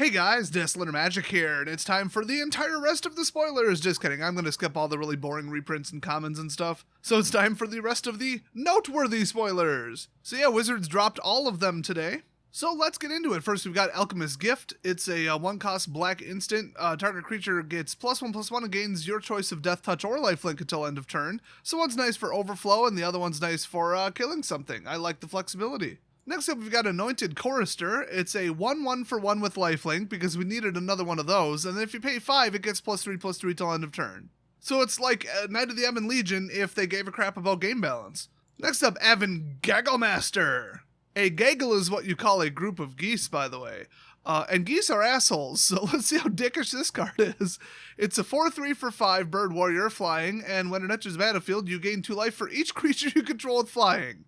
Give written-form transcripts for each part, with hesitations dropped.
Hey guys, Desolate Magic here, and it's time for the entire rest of the spoilers. Just kidding, I'm gonna skip all the really boring reprints and commons and stuff. So it's time for the rest of the noteworthy spoilers. So yeah, Wizards dropped all of them today. So let's get into it. First, we've got Alchemist's Gift. It's a one-cost black instant. Target creature gets +1/+1 and gains your choice of Death Touch or Lifelink until end of turn. So one's nice for overflow, and the other one's nice for killing something. I like the flexibility. Next up, we've got Anointed Chorister. It's a 1/1 for 1 with lifelink because we needed another one of those, and then if you pay 5, it gets +3/+3 till end of turn. So it's like Knight of the Ebon Legion if they gave a crap about game balance. Next up, Avon Gagglemaster. A gaggle is what you call a group of geese, by the way. And geese are assholes, so let's see how dickish this card is. It's a 4/3 for 5 bird warrior flying, and when it enters the battlefield, you gain 2 life for each creature you control with flying.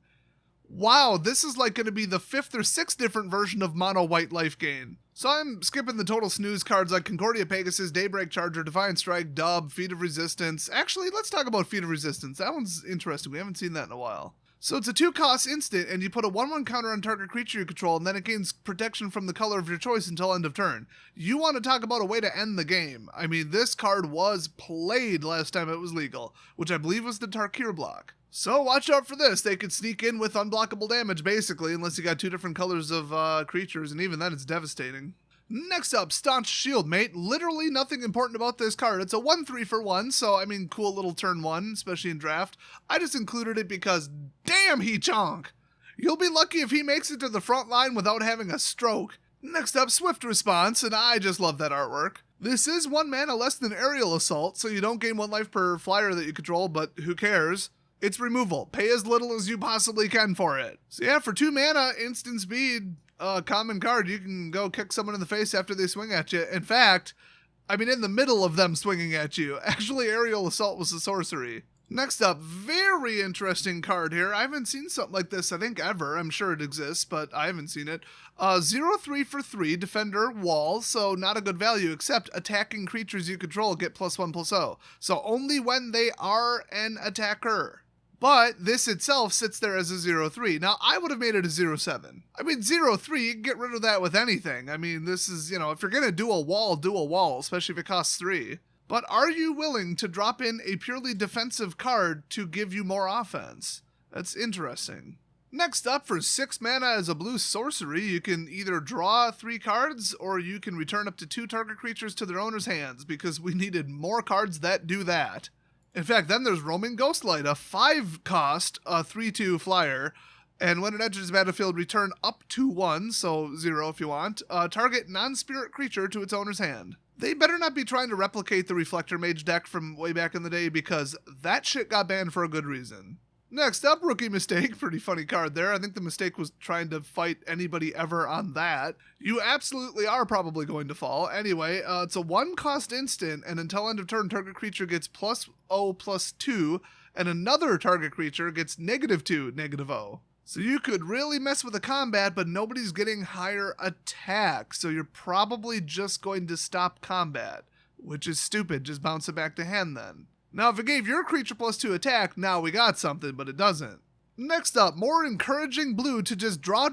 Wow, this is like going to be the 5th or 6th different version of mono white life gain. So I'm skipping the total snooze cards like Concordia Pegasus, Daybreak Charger, Defiant Strike, Dub, Feat of Resistance. Actually, let's talk about Feat of Resistance. That one's interesting. We haven't seen that in a while. So it's a 2-cost instant, and you put a 1/1 counter on target creature you control, and then it gains protection from the color of your choice until end of turn. You want to talk about a way to end the game. I mean, this card was played last time it was legal, which I believe was the Tarkir block. So watch out for this. They could sneak in with unblockable damage, basically, unless you got 2 different colors of creatures, and even then it's devastating. Next up, Staunch Shieldmate. Literally nothing important about this card. It's a 1/3 for 1, so I mean, cool little turn 1, especially in draft. I just included it because, damn, he chonk! You'll be lucky if he makes it to the front line without having a stroke. Next up, Swift Response, and I just love that artwork. This is 1 mana less than Aerial Assault, so you don't gain 1 life per flyer that you control, but who cares? It's removal. Pay as little as you possibly can for it. So yeah, for 2 mana, instant speed, common card, you can go kick someone in the face after they swing at you. In fact, I mean in the middle of them swinging at you. Actually, Aerial Assault was a sorcery. Next up, very interesting card here. I haven't seen something like this, I think, ever. I'm sure it exists, but I haven't seen it. 0/3 for 3, Defender, Wall, so not a good value, except attacking creatures you control get +1/+0. So only when they are an attacker. But this itself sits there as a 0/3. Now, I would have made it a 0/7. I mean, 0/3, you can get rid of that with anything. I mean, this is, if you're going to do a wall, especially if it costs 3. But are you willing to drop in a purely defensive card to give you more offense? That's interesting. Next up, for 6 mana as a blue sorcery, you can either draw 3 cards, or you can return up to 2 target creatures to their owner's hands, because we needed more cards that do that. In fact, then there's Roaming Ghostlight, a 5-cost, 3/2 flyer, and when it enters the battlefield, return up to 1, so 0 if you want, target non-spirit creature to its owner's hand. They better not be trying to replicate the Reflector Mage deck from way back in the day, because that shit got banned for a good reason. Next up, Rookie Mistake. Pretty funny card there. I think the mistake was trying to fight anybody ever on that. You absolutely are probably going to fall. Anyway, it's a 1-cost instant, and until end of turn, target creature gets +0/+2, and another target creature gets -2, -0. So you could really mess with the combat, but nobody's getting higher attack, so you're probably just going to stop combat, which is stupid. Just bounce it back to hand then. Now, if it gave your creature +2 attack, now we got something, but it doesn't. Next up, more encouraging blue to just draw,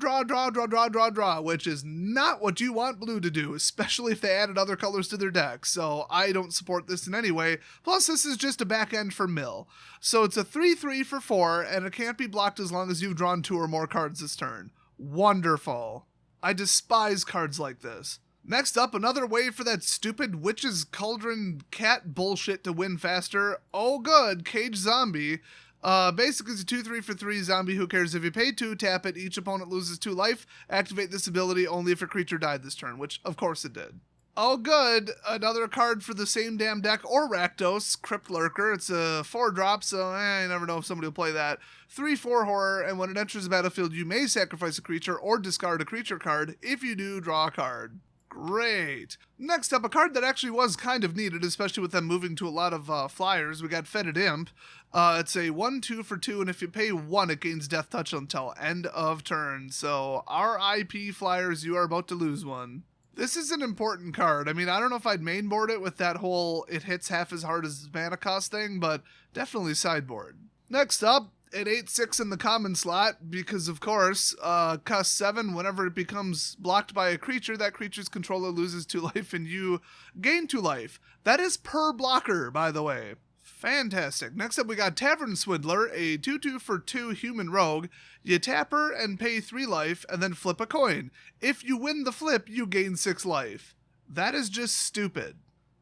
which is not what you want blue to do, especially if they added other colors to their deck, so I don't support this in any way. Plus, this is just a back end for mill. So it's a 3/3 for 4, and it can't be blocked as long as you've drawn 2 or more cards this turn. Wonderful. I despise cards like this. Next up, another way for that stupid Witch's Cauldron cat bullshit to win faster. Oh good, Cage Zombie. Basically it's a 2/3 for 3 zombie, who cares. If you pay 2, tap it, each opponent loses 2 life. Activate this ability only if a creature died this turn, which of course it did. Oh good, another card for the same damn deck, or Rakdos, Crypt Lurker. It's a 4-drop, so you never know if somebody will play that. 3/4 horror, and when it enters the battlefield, you may sacrifice a creature or discard a creature card. If you do, draw a card. Great. Next up, a card that actually was kind of needed, especially with them moving to a lot of flyers. We got Fetid Imp. It's a 1/2 for 2, and if you pay 1, it gains Death Touch until end of turn. So, RIP flyers, you are about to lose one. This is an important card. I mean, I don't know if I'd mainboard it with that whole it hits half as hard as mana cost thing, but definitely sideboard. Next up, It ate 6 in the common slot because, of course, cost 7. Whenever it becomes blocked by a creature, that creature's controller loses 2 life and you gain 2 life. That is per blocker, by the way. Fantastic. Next up, we got Tavern Swindler, a 2/2 for 2 human rogue. You tap her and pay 3 life and then flip a coin. If you win the flip, you gain 6 life. That is just stupid.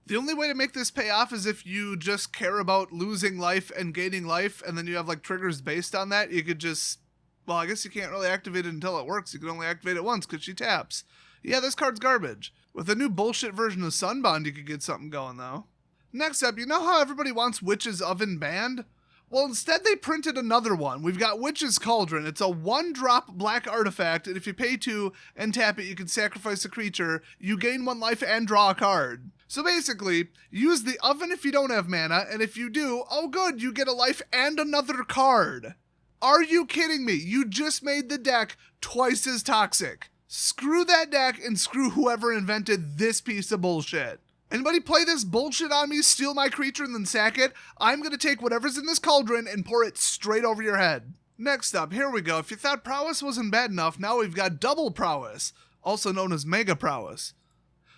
The only way to make this pay off is if you just care about losing life and gaining life, and then you have like triggers based on that. You could just, well, I guess you can't really activate it until it works. You can only activate it once because she taps. Yeah, this card's garbage. With a new bullshit version of Sunbond, you could get something going though. Next up, you know how everybody wants Witch's Oven banned? Well, instead they printed another one. We've got Witch's Cauldron. It's a 1-drop black artifact, and if you pay 2 and tap it, you can sacrifice a creature. You gain 1 life and draw a card. So basically, use the oven if you don't have mana, and if you do, oh good, you get a life and another card. Are you kidding me? You just made the deck twice as toxic. Screw that deck and screw whoever invented this piece of bullshit. Anybody play this bullshit on me, steal my creature, and then sack it? I'm gonna take whatever's in this cauldron and pour it straight over your head. Next up, here we go. If you thought Prowess wasn't bad enough, now we've got Double Prowess, also known as Mega Prowess.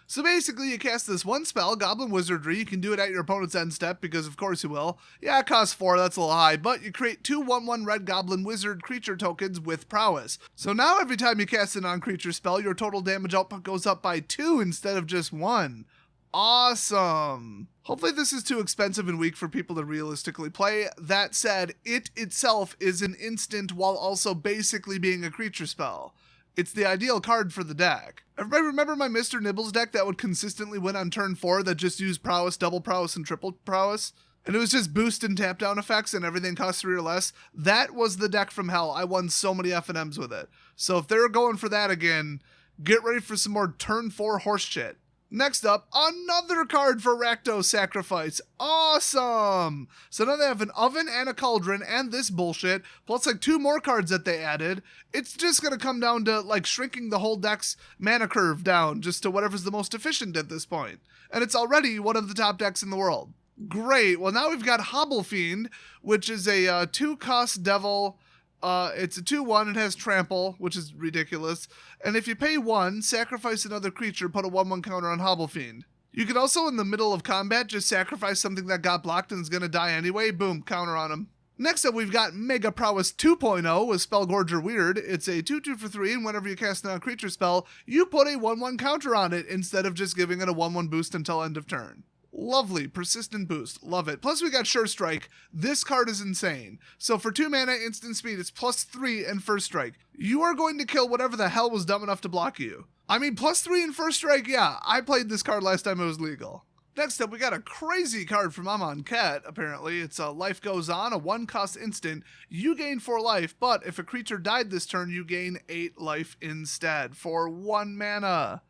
So basically, you cast this one spell, Goblin Wizardry. You can do it at your opponent's end step, because of course you will. Yeah, it costs 4, that's a little high, but you create 2 1/1 red Goblin Wizard creature tokens with Prowess. So now every time you cast a non-creature spell, your total damage output goes up by 2 instead of just 1. Awesome. Hopefully this is too expensive and weak for people to realistically play. That said, it itself is an instant while also basically being a creature spell. It's the ideal card for the deck. Everybody remember my Mr. Nibbles deck that would consistently win on turn 4 that just used Prowess, Double Prowess, and Triple Prowess? And it was just boost and tap down effects and everything cost 3 or less? That was the deck from hell. I won so many F&Ms with it. So if they're going for that again, get ready for some more turn 4 horse shit. Next up, another card for Rakdos Sacrifice. Awesome! So now they have an oven and a cauldron and this bullshit, plus like 2 more cards that they added. It's just gonna come down to like shrinking the whole deck's mana curve down just to whatever's the most efficient at this point. And it's already one of the top decks in the world. Great, well now we've got Hobble Fiend, which is a 2-cost devil. It's a 2/1, it has trample, which is ridiculous. And if you pay 1, sacrifice another creature, put a 1/1 counter on Hobble Fiend. You can also, in the middle of combat, just sacrifice something that got blocked and is gonna die anyway. Boom, counter on him. Next up, we've got Mega Prowess 2.0 with Spellgorger Weird. It's a 2/2 for 3, and whenever you cast a non-creature spell, you put a 1/1 counter on it instead of just giving it a 1/1 boost until end of turn. Lovely, persistent boost, love it. Plus we got Sure Strike. This card is insane. So for 2 mana, instant speed, it's +3 and First Strike. You are going to kill whatever the hell was dumb enough to block you. I mean, +3 and First Strike, yeah, I played this card last time it was legal. Next up, we got a crazy card from Amon Ket, apparently. It's a Life Goes On, a 1-cost instant. You gain 4 life, but if a creature died this turn, you gain 8 life instead for 1 mana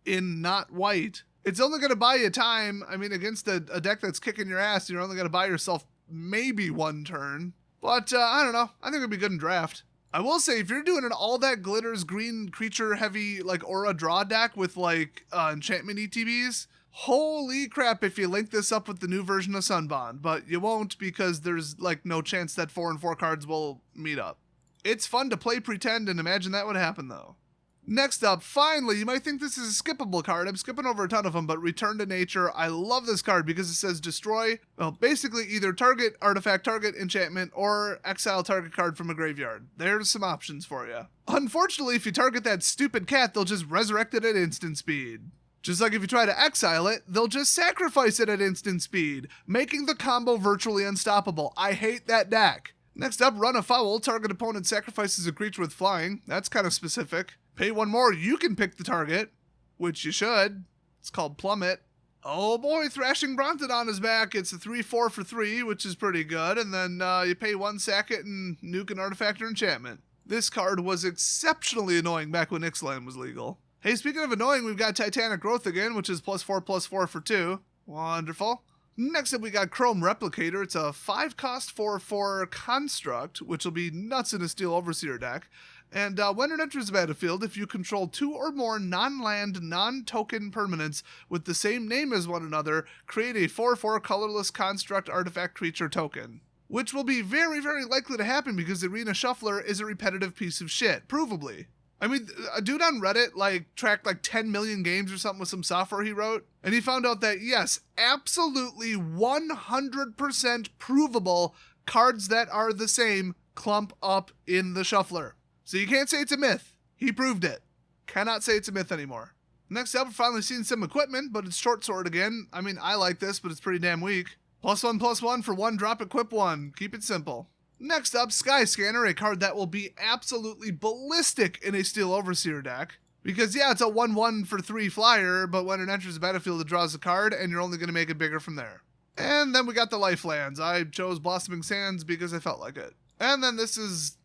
in not white. It's only going to buy you time. I mean, against a deck that's kicking your ass, you're only going to buy yourself maybe 1 turn. But, I don't know. I think it'd be good in draft. I will say, if you're doing an all that glitters green creature heavy, like, aura draw deck with, like, enchantment ETBs, holy crap if you link this up with the new version of Sunbond. But you won't because there's, like, no chance that 4 and 4 cards will meet up. It's fun to play pretend and imagine that would happen, though. Next up, finally, you might think this is a skippable card. I'm skipping over a ton of them, but Return to Nature. I love this card because it says destroy, well, basically either target artifact, target enchantment, or exile target card from a graveyard. There's some options for you. Unfortunately, if you target that stupid cat, they'll just resurrect it at instant speed. Just like if you try to exile it, they'll just sacrifice it at instant speed, making the combo virtually unstoppable. I hate that deck. Next up, Run Afoul. Target opponent sacrifices a creature with flying. That's kind of specific. Pay 1 more, you can pick the target, which you should. It's called Plummet. Oh boy, Thrashing Brontodon is back. It's a 3/4 for 3, which is pretty good. And then you pay 1, sack it, and nuke an artifact or enchantment. This card was exceptionally annoying back when Ixalan was legal. Hey, speaking of annoying, we've got Titanic Growth again, which is +4/+4 for 2. Wonderful. Next up, we got Chrome Replicator. It's a 5-cost 4/4 construct, which will be nuts in a Steel Overseer deck. And when it enters the battlefield, if you control 2 or more non-land, non-token permanents with the same name as one another, create a 4/4 colorless construct artifact creature token. which will be very, very likely to happen because the Arena Shuffler is a repetitive piece of shit, provably. I mean, a dude on Reddit, tracked 10 million games or something with some software he wrote, and he found out that, yes, absolutely 100% provable cards that are the same clump up in the Shuffler. So you can't say it's a myth. He proved it. Cannot say it's a myth anymore. Next up, we're finally seeing some equipment, but it's Short Sword again. I mean, I like this, but it's pretty damn weak. +1/+1 for 1 drop, equip 1. Keep it simple. Next up, Sky Scanner, a card that will be absolutely ballistic in a Steel Overseer deck. Because, yeah, it's a 1/1 for 3 flyer, but when it enters the battlefield, it draws a card, and you're only going to make it bigger from there. And then we got the Lifelands. I chose Blossoming Sands because I felt like it. And then this is,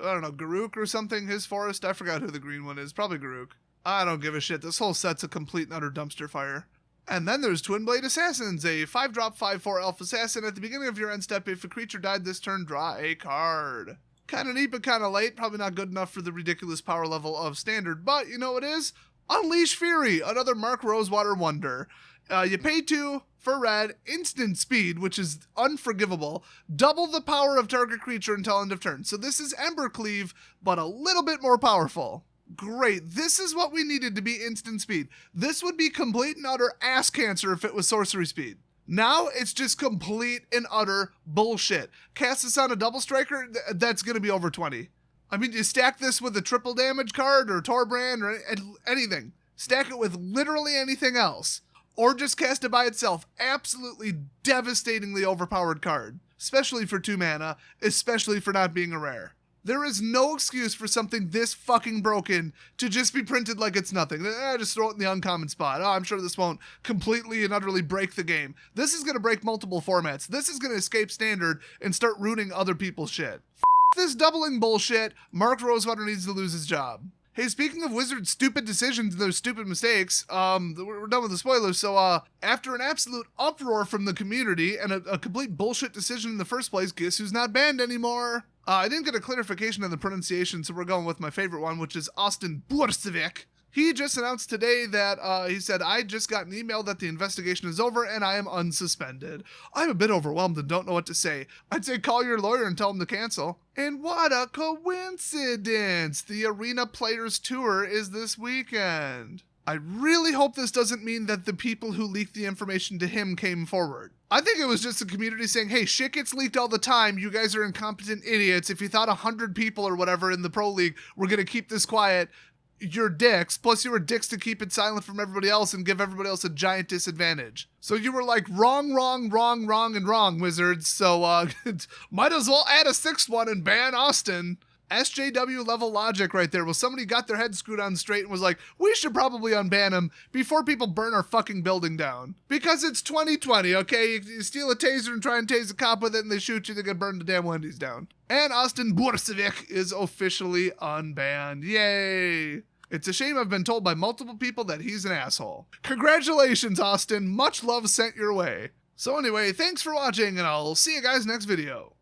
I don't know, Garuk or something, his forest. I forgot who the green one is. Probably Garuk. I don't give a shit. This whole set's a complete and utter dumpster fire. And then there's Twin Blade Assassins, a 5-drop 5/4 elf assassin. At the beginning of your end step, if a creature died this turn, draw a card. Kinda neat, but kinda late. Probably not good enough for the ridiculous power level of Standard. But you know what it is? Unleash Fury, another Mark Rosewater wonder. You pay 2 for red, instant speed, which is unforgivable. Double the power of target creature until end of turn. So this is Embercleave, but a little bit more powerful. Great. This is what we needed to be instant speed. This would be complete and utter ass cancer if it was sorcery speed. Now it's just complete and utter bullshit. Cast this on a double striker, that's going to be over 20. I mean, you stack this with a triple damage card or Torbrand or anything. Stack it with literally anything else. Or just cast it by itself. Absolutely devastatingly overpowered card. Especially for 2 mana, especially for not being a rare. There is no excuse for something this fucking broken to just be printed like it's nothing. Just throw it in the uncommon spot. Oh, I'm sure this won't completely and utterly break the game. This is going to break multiple formats. This is going to escape Standard and start ruining other people's shit. This doubling bullshit. Mark Rosewater needs to lose his job. Hey, speaking of Wizards' stupid decisions and their stupid mistakes, we're done with the spoilers, so after an absolute uproar from the community and a complete bullshit decision in the first place, guess who's not banned anymore? I didn't get a clarification on the pronunciation, so we're going with my favorite one, which is Austin Burcevic. He just announced today that, he said, I just got an email that the investigation is over and I am unsuspended. I'm a bit overwhelmed and don't know what to say. I'd say call your lawyer and tell him to cancel. And what a coincidence! The Arena Players Tour is this weekend. I really hope this doesn't mean that the people who leaked the information to him came forward. I think it was just the community saying, hey, shit gets leaked all the time. You guys are incompetent idiots. If you thought 100 people or whatever in the Pro League were going to keep this quiet, you're dicks. Plus, you were dicks to keep it silent from everybody else and give everybody else a giant disadvantage. So you were like, wrong, and wrong, Wizards. So might as well add a 6th one and ban Austin. SJW level logic right there. Well, somebody got their head screwed on straight and was like, we should probably unban him before people burn our fucking building down. Because it's 2020, okay? You steal a taser and try and tase a cop with it and they shoot you, they get burned the damn Wendy's down. And Austin Burcevic is officially unbanned. Yay! It's a shame I've been told by multiple people that he's an asshole. Congratulations, Austin. Much love sent your way. So anyway, thanks for watching and I'll see you guys next video.